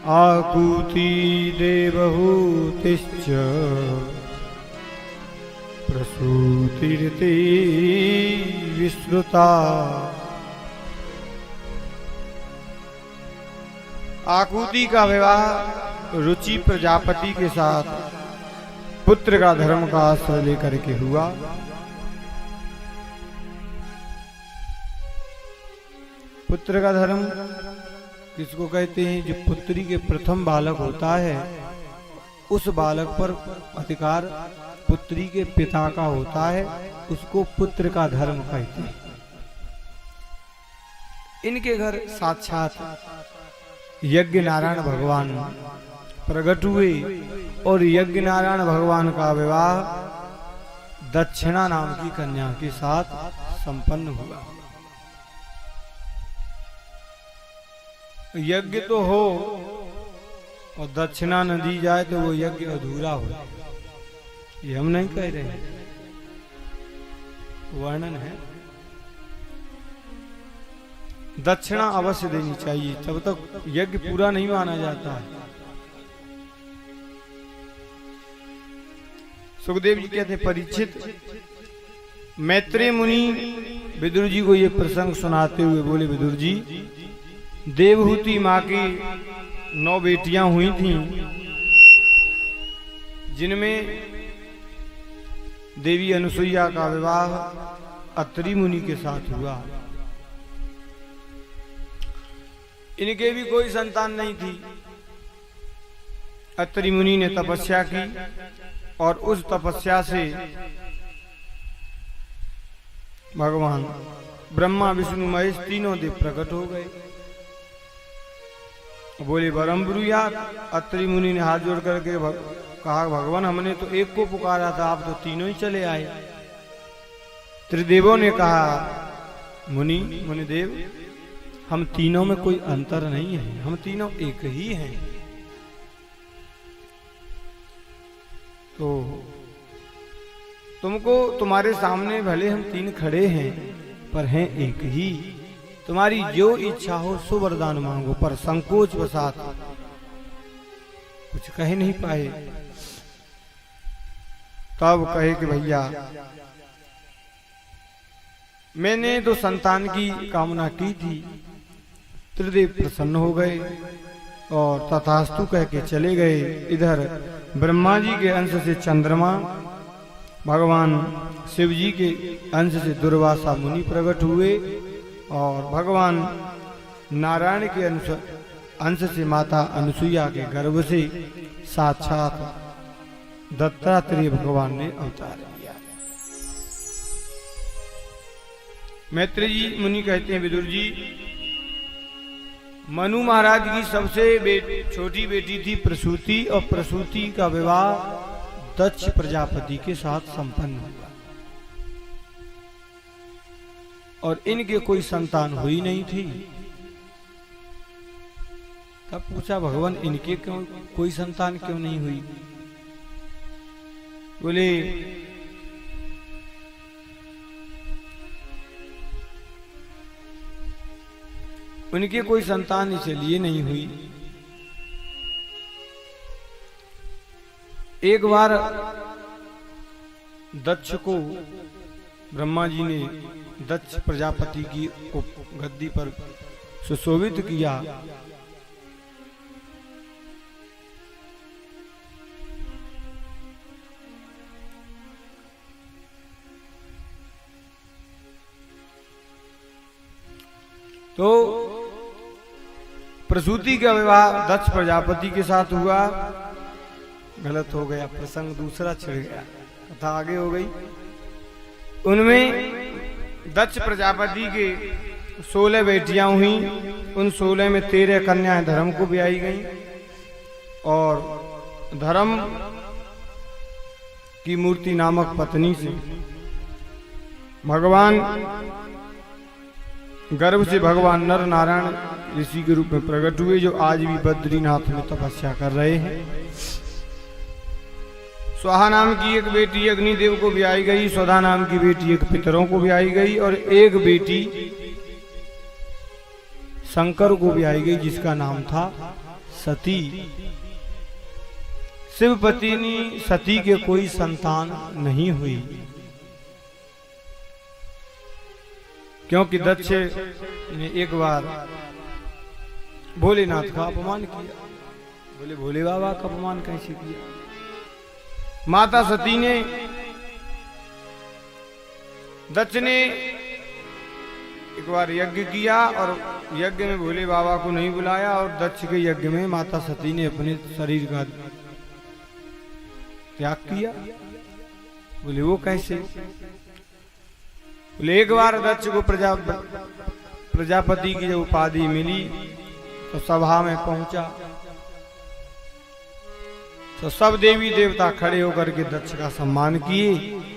आकूति देवहूतिश्च प्रसूतिरिति विश्रुता। आकूति का विवाह रुचि प्रजापति के साथ पुत्र का धर्म का आश्रय लेकर के हुआ। पुत्र का धर्म किसको कहते हैं? जो पुत्री के प्रथम बालक होता है उस बालक पर अधिकार पुत्री के पिता का होता है, उसको पुत्र का धर्म कहते हैं। इनके घर साक्षात यज्ञ नारायण भगवान प्रकट हुए और यज्ञ नारायण भगवान का विवाह दक्षिणा नाम की कन्या के साथ संपन्न हुआ। यज्ञ तो हो और दक्षिणा न दी जाए तो वो यज्ञ अधूरा हो, ये हम नहीं कह रहे हैं, वर्णन है। दक्षिणा अवश्य देनी चाहिए, तब तक यज्ञ पूरा नहीं माना जाता है। सुखदेव जी कहते परीक्षित, मैत्रेय मुनि विदुर जी को ये प्रसंग सुनाते हुए बोले, विदुर जी, देवहूति माँ की 9 बेटियां हुई थीं, जिनमें देवी अनुसुईया का विवाह अत्रि मुनि के साथ हुआ। इनके भी कोई संतान नहीं थी। अत्रि मुनि ने तपस्या की और उस तपस्या से भगवान ब्रह्मा विष्णु महेश तीनों देव प्रकट हो गए। बोले वरम ब्रूयात। अत्रि मुनि ने हाथ जोड़ करके कहा, भगवान हमने तो एक को पुकारा था, आप तो तीनों ही चले आए। त्रिदेवों ने कहा, मुनिदेव, हम तीनों में कोई अंतर नहीं है, हम तीनों एक ही हैं। तो तुमको, तुम्हारे सामने भले हम 3 खड़े हैं पर हैं एक ही। तुम्हारी जो इच्छा हो सो वरदान मांगो, पर संकोच वसात कुछ कह नहीं पाए। तब कहे कि भैया, मैंने तो संतान की कामना की थी। त्रिदेव प्रसन्न हो गए और तथास्तु कह के चले गए। इधर ब्रह्मा जी के अंश से चंद्रमा, भगवान शिव जी के अंश से दुर्वासा मुनि प्रकट हुए और भगवान नारायण के अंश से माता अनुसुईया के गर्भ से साक्षात दत्तात्रेय भगवान ने अवतार लिया। मैत्रेय जी मुनि कहते हैं, विदुर जी, मनु महाराज की सबसे छोटी बेटी थी प्रसूति, और प्रसूति का विवाह दक्ष प्रजापति के साथ संपन्न हुआ और इनके कोई संतान हुई नहीं थी। तब पूछा, भगवान इनके क्यों कोई संतान क्यों नहीं हुई? बोले, उनके कोई संतान इसलिए नहीं हुई, एक बार दक्ष को ब्रह्मा जी ने दक्ष प्रजापति की गद्दी पर सुशोभित किया। तो प्रसूति का विवाह दक्ष प्रजापति के साथ हुआ। गलत हो गया, प्रसंग दूसरा छिड़ गया, कथा आगे हो गई। उनमें दक्ष प्रजापति के 16 बेटियां हुई। उन 16 में 13 कन्याएं धर्म को ब्याही गई और धर्म की मूर्ति नामक पत्नी से भगवान गर्भ से भगवान नर नारायण ऋषि के रूप में प्रकट हुए, जो आज भी बद्रीनाथ में तपस्या कर रहे हैं। स्वाहा नाम की एक बेटी अग्निदेव को ब्याही गई, स्वधा नाम की बेटी एक पितरों को ब्याही गई और एक बेटी शंकर को ब्याही गई जिसका नाम था सती शिवपत्नी सती के कोई संतान नहीं हुई, क्योंकि दक्ष ने एक बार भोलेनाथ का अपमान किया। बोले भोले बाबा का अपमान कैसे किया? माता सती ने, दक्ष ने एक बार यज्ञ किया और यज्ञ में भोले बाबा को नहीं बुलाया, और दक्ष के यज्ञ में माता सती ने अपने शरीर का त्याग किया। बोले वो कैसे? बोले एक बार दक्ष को प्रजापति की जब उपाधि मिली तो सभा में पहुंचा तो सब देवी देवता खड़े होकर के दक्ष का सम्मान किए,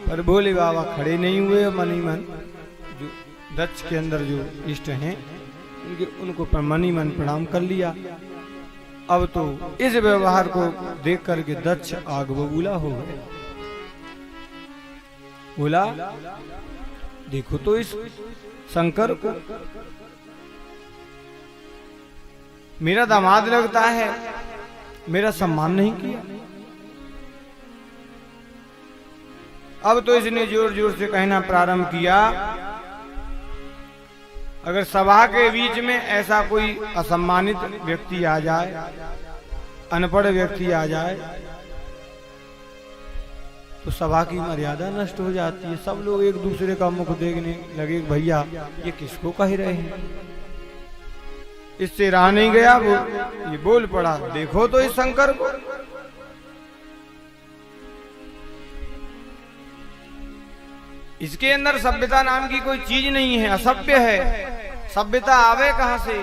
पर भोले बाबा खड़े नहीं हुए। मन ही मन जो दक्ष के अंदर जो इष्ट हैं उनको मन ही मन प्रणाम कर लिया। अब तो इस व्यवहार को देख करके दक्ष आग बबूला हो गया। बोला देखो तो इस शंकर को, मेरा दामाद लगता है, मेरा सम्मान नहीं किया। अब तो इसने जोर जोर से कहना प्रारंभ किया, अगर सभा के बीच में ऐसा कोई असम्मानित व्यक्ति आ जाए, अनपढ़ व्यक्ति आ जाए, तो सभा की मर्यादा नष्ट हो जाती है। सब लोग एक दूसरे का मुख देखने लगे, भैया ये किसको कह रहे हैं। इससे रहा नहीं गया, वो ये बोल पड़ा, देखो तो इस शंकर को। इसके अंदर सभ्यता नाम की कोई चीज नहीं है, असभ्य है। सभ्यता आवे कहां से?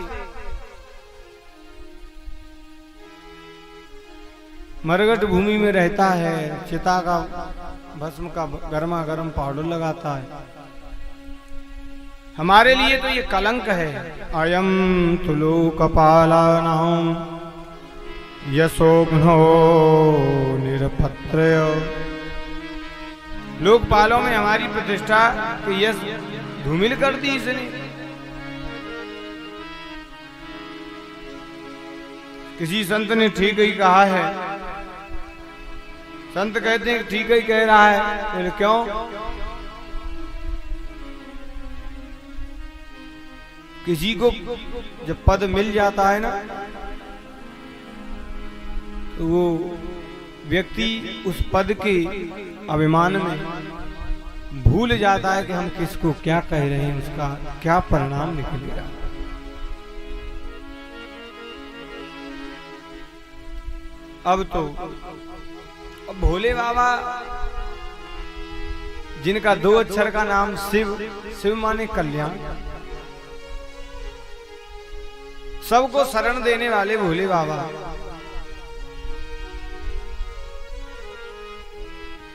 मरघट भूमि में रहता है, चिता का भस्म का गर्मा गर्म पाउडर लगाता है। हमारे लिए तो ये कलंक है। अयम तु लोकपालानां यशोघ्नो निरपत्रय। लोकपालों में हमारी प्रतिष्ठा की यश धूमिल कर दी इसने। किसी संत ने ठीक ही कहा है। संत कहते हैं ठीक ही कह रहा है, क्यों? किसी को जब पद मिल जाता है ना, तो वो व्यक्ति उस पद के अभिमान में भूल जाता है कि हम किसको क्या कह रहे हैं, उसका क्या परिणाम निकलेगा। अब भोले बाबा जिनका 2 अक्षर का नाम शिव, शिव माने कल्याण, सबको शरण देने वाले भोले बाबा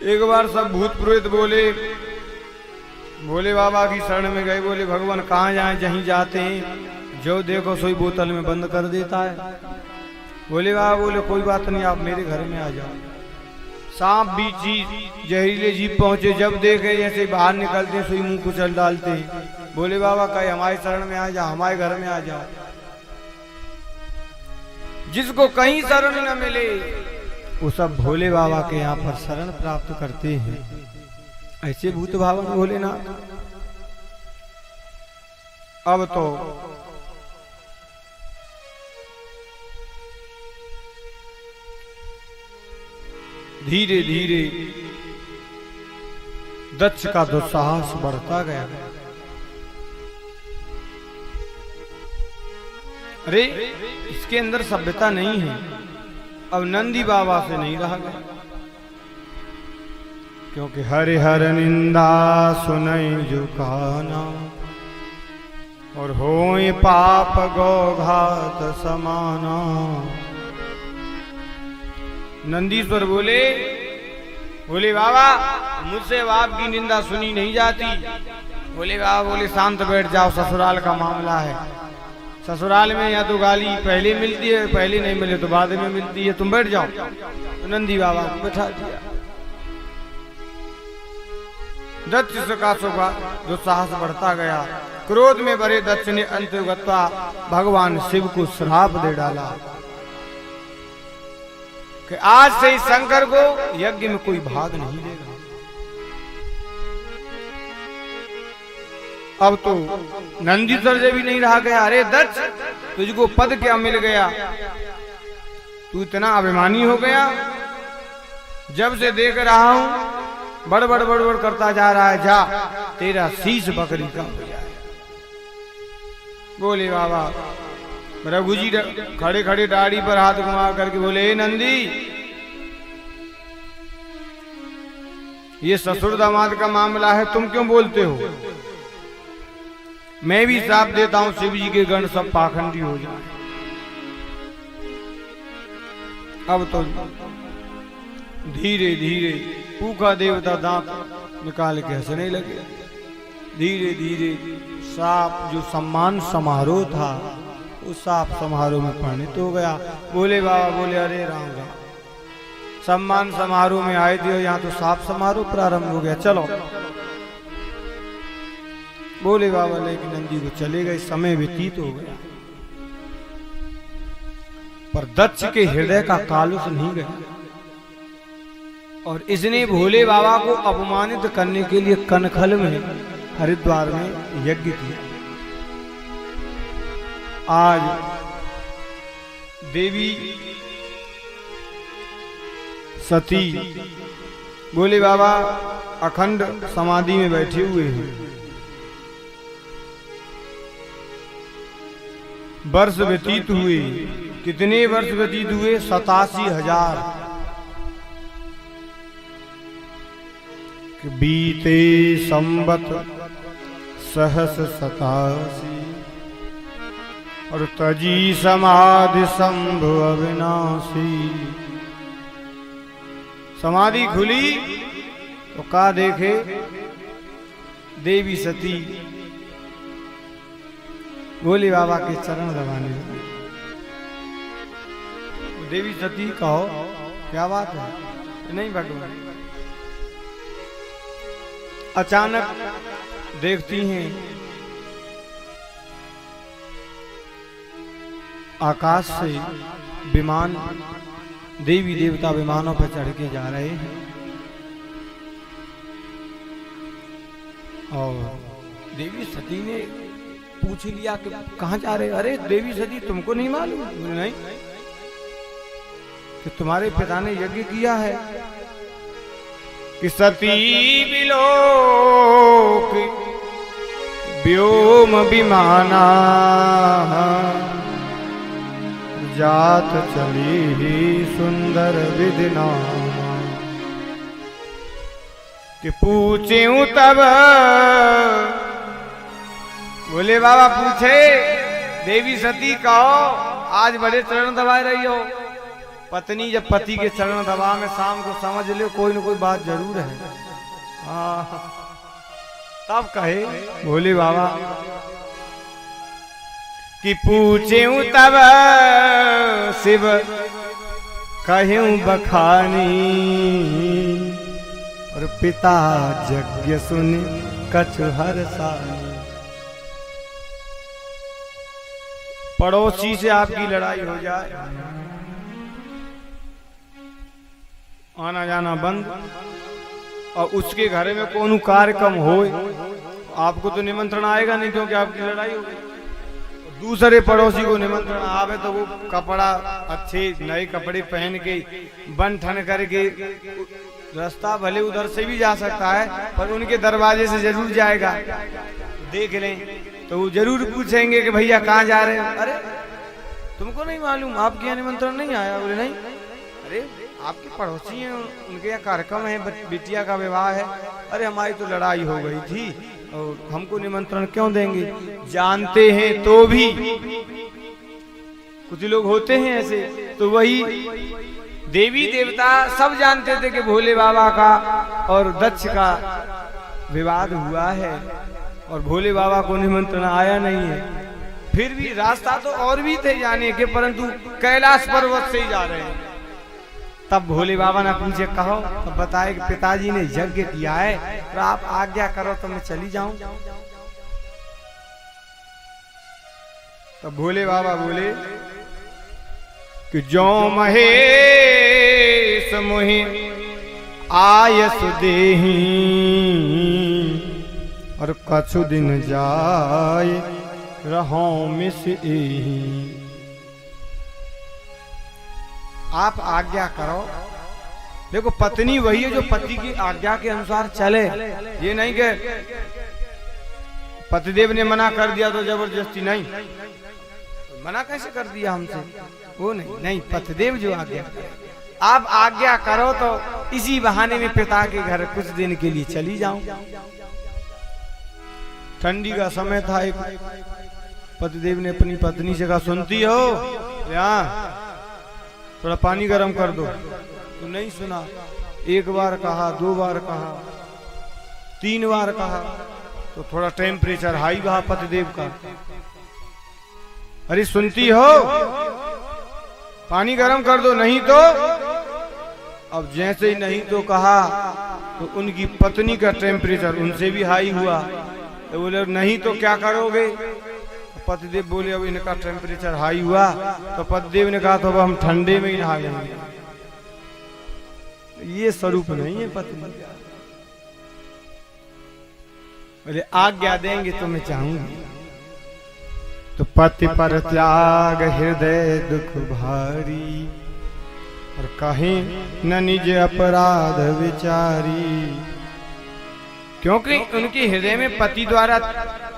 एक बार सब भूत पुरोहित बोले, भोले बाबा की शरण में गए। बोले भगवान कहाँ जाएं? जहीं जाते हैं जो देखो सोई बोतल में बंद कर देता है। भोले बाबा बोले कोई बात नहीं, आप मेरे घर में आ जाओ। सांप बीची जहरीले जीव पहुंचे, जब देखे जैसे बाहर निकलते सोई मुंह कुचल डालते हैं। भोले बाबा कहे हमारे शरण में आ जाओ, हमारे घर में आ जाओ। जिसको कहीं शरण न मिले वो सब भोले बाबा के यहाँ पर शरण प्राप्त करते हैं। ऐसे भूत भावन भोलेनाथ। अब तो धीरे धीरे दक्ष का दुस्साहस बढ़ता गया। अरे इसके अंदर सभ्यता नहीं है। अब नंदी बाबा से नहीं रहा गया, क्योंकि हरि हर निंदा सुनई जो काना, और होए पाप गौ घात समाना। नंदीश्वर बोले, बोले बाबा मुझसे बाप की निंदा सुनी नहीं जाती। बोले बाबा बोले शांत बैठ जाओ, ससुराल का मामला है। ससुराल में या तो गाली पहले मिलती है, पहले नहीं मिले तो बाद में मिलती है, तुम बैठ जाओ। तो नंदी बाबा को बैठा दिया। दक्ष का दुस्साहस बढ़ता गया। क्रोध में भरे दक्ष ने अंतर्गता भगवान शिव को श्राप दे डाला। कि आज से ही शंकर को यज्ञ में कोई भाग नहीं देगा। अब तो नंदी सर्जे भी नहीं रहा गया। अरे दत्त, तुझको पद क्या मिल गया? तू इतना अभिमानी हो गया। जब से देख रहा हूं बड़ करता जा रहा है। जा, तेरा शीश बकरी का हो जाए। बोले बाबा। रघु जी खड़े खड़े दाढ़ी पर हाथ घुमा करके बोले, हे नंदी, ये ससुर दामाद का मामला है, तुम क्यों बोलते हो? मैं भी श्राप देता हूं शिव जी के गण सब पाखंडी हो जाए। अब तो धीरे धीरे पूखा देवता दांत निकाल के हंसने लगे। धीरे धीरे साप जो सम्मान समारोह था उस साप समारोह में परिणित हो गया। बोले बाबा, बोले अरे राम राम, सम्मान समारोह में आए थे, यहाँ तो साप समारोह प्रारंभ हो गया, चलो। बोले बाबा, लेकिन नंदी को चले गए, समय व्यतीत हो गया। पर दक्ष के हृदय का कालुष नहीं गया और इसने भोले बाबा को अपमानित करने के लिए कनखल में, हरिद्वार में यज्ञ किया। आज देवी सती भोले बाबा अखंड समाधि में बैठे हुए हैं। वर्ष व्यतीत हुए। कितने वर्ष व्यतीत हुए? 87,000। बीते संवत सहस 87 और तजी समाधि शंभु अविनाशी। समाधि खुली तो का देखे देवी सती भोले बाबा के चरण दबाने लगी। देवी सती कहो, क्या बात है? नहीं भगवान। अचानक देखती हैं आकाश से विमान, देवी देवता विमानों पर चढ़ के जा रहे हैं और देवी सती ने पूछ लिया कि कहां जा रहे? अरे देवी सती, तुमको नहीं मालूम? नहीं, कि तुम्हारे पिता ने यज्ञ किया है कि सती विलोक व्योम विमाना जात चली ही सुंदर विदिना। कि पूछूं तब बोले बाबा पूछे, देवी सती कहो, आज बड़े चरण दबा रही हो। पत्नी जब पति के चरण दबा में शाम को समझ लो कोई न कोई बात जरूर है। तब कहे बोले बाबा कि पूछूं तब शिव कहूं बखानी और पिता यज्ञ सुन कछु हर्षानी। पड़ोसी से आपकी लड़ाई हो जाए, आना जाना बंद, और उसके घर में कोनो कार्यक्रम हो, आपको तो निमंत्रण आएगा नहीं क्योंकि आपकी लड़ाई हो गई। दूसरे पड़ोसी को निमंत्रण आवे तो वो कपड़ा अच्छे नए कपड़े पहन के बन ठन करके, रास्ता भले उधर से भी जा सकता है पर उनके दरवाजे से जरूर जाएगा। देख लें तो वो जरूर पूछेंगे कि भैया कहाँ जा रहे हैं? अरे तुमको नहीं मालूम, आपके यहाँ निमंत्रण नहीं आया? बोले नहीं। अरे आपके पड़ोसी हैं, उनके यहाँ कार्यक्रम है, बिटिया का विवाह है। अरे हमारी तो लड़ाई हो गई थी और हमको निमंत्रण क्यों देंगे? जानते हैं तो भी कुछ लोग होते हैं ऐसे। तो वही देवी देवता सब जानते थे कि भोले बाबा का और दक्ष का विवाद हुआ है और भोले बाबा को निमंत्रण आया नहीं है। फिर भी रास्ता तो और भी थे जाने के, परंतु कैलाश पर्वत से ही जा रहे हैं। तब भोले बाबा ने पूछे कहो, तब बताए कि पिताजी ने यज्ञ किया है तो आप आज्ञा करो तो मैं चली जाऊं। तब भोले बाबा बोले कि जो महेश न मोहे आयस देही और कछु दिन जाए रहो मिस एही। आप आज्ञा करो। देखो पत्नी वही है जो पति की आज्ञा के अनुसार चले। ये नहीं कि पतिदेव ने मना कर दिया तो जबरदस्ती नहीं। मना कैसे कर दिया हमसे, वो नहीं पतिदेव जो आज्ञा, आप आज्ञा करो तो इसी बहाने में पिता के घर कुछ दिन के लिए चली जाऊं। ठंडी का समय था, एक पतिदेव ने अपनी पत्नी से कहा, सुनती हो यहाँ थोड़ा पानी गर्म कर दो। तो नहीं सुना। एक बार कहा, 2 बार कहा, 3 बार कहा, तो थोड़ा टेम्परेचर हाई रहा पतिदेव का। अरे सुनती हो, पानी गर्म कर दो, नहीं तो। अब जैसे ही नहीं तो कहा तो उनकी पत्नी का टेम्परेचर उनसे भी हाई हुआ। तो बोले नहीं तो क्या करोगे। पतिदेव बोले अब इनका टेम्परेचर हाई हुआ। तो पतिदेव ने कहा तो अब हम ठंडे में ही नहा लेंगे। ये स्वरूप नहीं है पत्नी। बोले आज्ञा देंगे तो मैं चाहूंगी। तो पति पर त्याग हृदय दुख भारी और कहीं न निज अपराध विचारी। क्योंकि उनके हृदय में पति द्वारा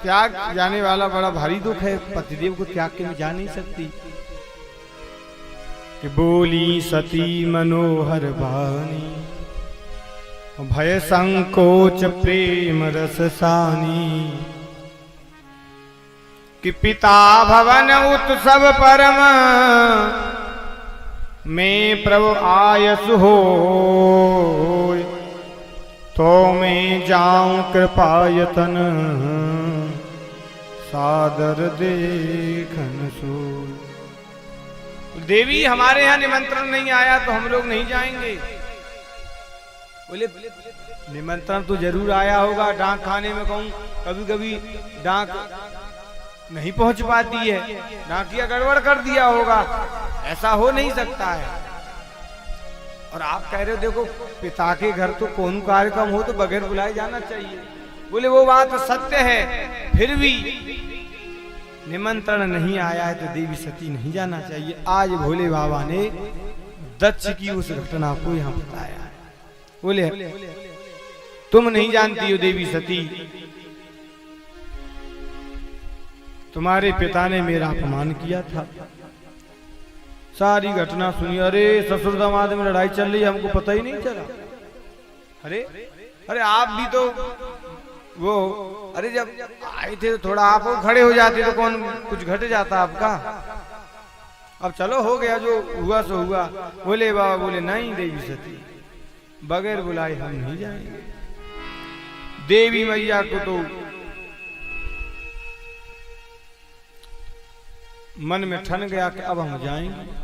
त्याग जाने वाला बड़ा भारी दुख है। पतिदेव को त्याग के में जा नहीं सकती। कि बोली सती मनोहर बानी भय संकोच प्रेम रस सानी। कि पिता भवन उत्सव परम में प्रभु आयस हो तो मैं जाऊं कृपायतन सादर देखन सो। देवी हमारे यहाँ निमंत्रण नहीं आया तो हम लोग नहीं जाएंगे। बोले निमंत्रण तो जरूर आया होगा। डाक खाने में कहूँ कभी कभी डाक नहीं पहुंच पाती है, डाकिया गड़बड़ कर दिया होगा, ऐसा हो नहीं सकता है। और आप कह रहे हो देखो पिता के घर तो कौन कार्यक्रम हो तो बगैर बुलाए जाना चाहिए। बोले वो बात सत्य है, फिर भी निमंत्रण नहीं आया है तो देवी सती नहीं जाना चाहिए। आज भोले बाबा ने दक्ष की उस घटना को यहाँ बताया है। बोले तुम नहीं जानती हो देवी सती, तुम्हारे पिता ने मेरा अपमान किया था। सारी घटना सुनी। अरे ससुर दामाद में लड़ाई चल रही, हमको पता ही नहीं चला। अरे आप भी तो वो, अरे जब आए थे तो थोड़ा आप खड़े हो जाते तो कौन कुछ घट जाता आपका। अब चलो हो गया, जो हुआ सो हुआ। बोले बाबा बोले नहीं देवी सती बगैर बुलाए हम नहीं जाएंगे। देवी मैया को तो मन में ठन गया कि अब हम जाएंगे।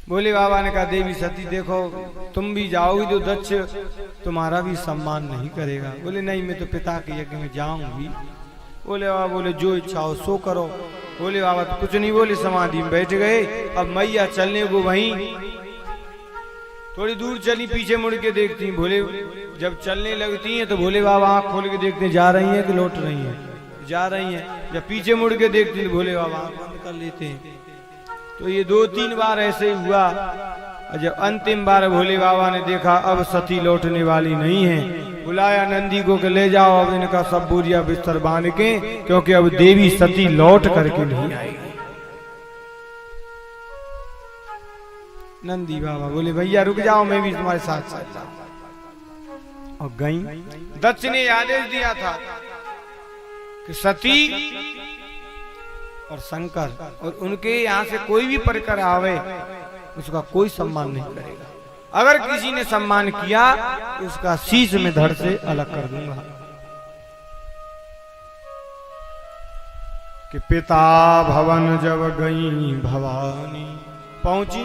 बोले बाबा ने कहा देवी सती देखो तुम भी जाओगी तो दक्ष तुम्हारा भी सम्मान नहीं करेगा। बोले नहीं मैं तो पिता के यज्ञ में जाऊंगी। बोले बाबा बोले जो इच्छा हो सो करो। बोले बाबा तो कुछ नहीं बोले, समाधि में बैठ गए। अब मैया चलने को वहीं थोड़ी दूर चली, पीछे मुड़ के देखती। भोले जब चलने लगती हैं तो भोले बाबा आँख खोल के देखते जा रही हैं कि लौट रही हैं, जा रही हैं। जब पीछे मुड़ के देखती हैं भोले बाबा आँख बंद कर लेते हैं। तो ये 2-3 बार ऐसे हुआ। और जब अंतिम बार भोले बाबा ने देखा अब सती लौटने वाली नहीं है, बुलाया नंदी को कि ले जाओ अब इनका सब बोरिया बिस्तर बांध के, क्योंकि अब देवी सती लौट करके नहीं आएगी। नंदी बाबा बोले भैया रुक जाओ, मैं भी तुम्हारे साथ साथ जाऊं। और गई। दक्ष ने आदेश दिया था कि सती और शंकर और उनके यहाँ से कोई भी परिकर आवे उसका कोई सम्मान नहीं करेगा। अगर किसी ने सम्मान किया तो उसका शीश में धड़ से अलग कर दूंगा। कि पिता भवन जब गई भवानी पहुंची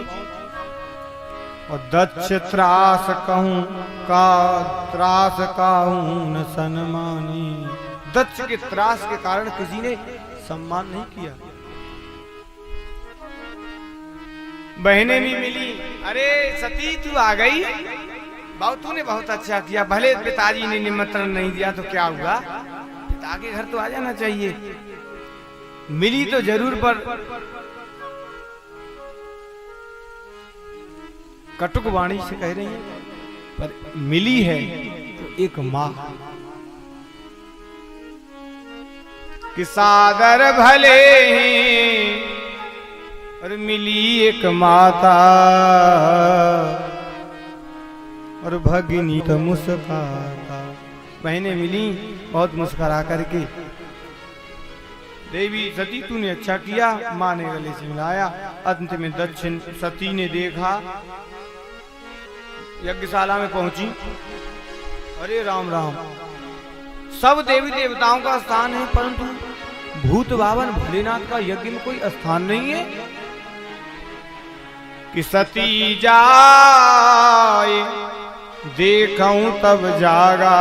और दक्ष त्रास कहूं का त्रास कहूं न सन्मानी। दक्ष के त्रास के कारण किसी ने सम्मान नहीं किया। बहनें भी मिली, अरे सती तू आ गई। बाबू तूने बहुत अच्छा किया, भले पिताजी ने निमंत्रण नहीं दिया तो क्या हुआ, पिता के घर तो आ जाना चाहिए। मिली तो जरूर, पर कटुक वाणी से कह रही है, पर मिली है तो एक माँ कि सादर भले हैं और मिली एक माता और भगिनी तो मुस्कुराता। बहनें मिली बहुत मुस्कुरा करके। देवी सती तूने अच्छा किया, माँ ने गले से मिलाया। अंत में दक्षिण सती ने देखा, यज्ञशाला में पहुंची। अरे राम राम, सब देवी देवताओं का स्थान है, परंतु भूत बावन भोलेनाथ का यज्ञ में कोई स्थान नहीं है। कि सती जाए देखूं तब जागा,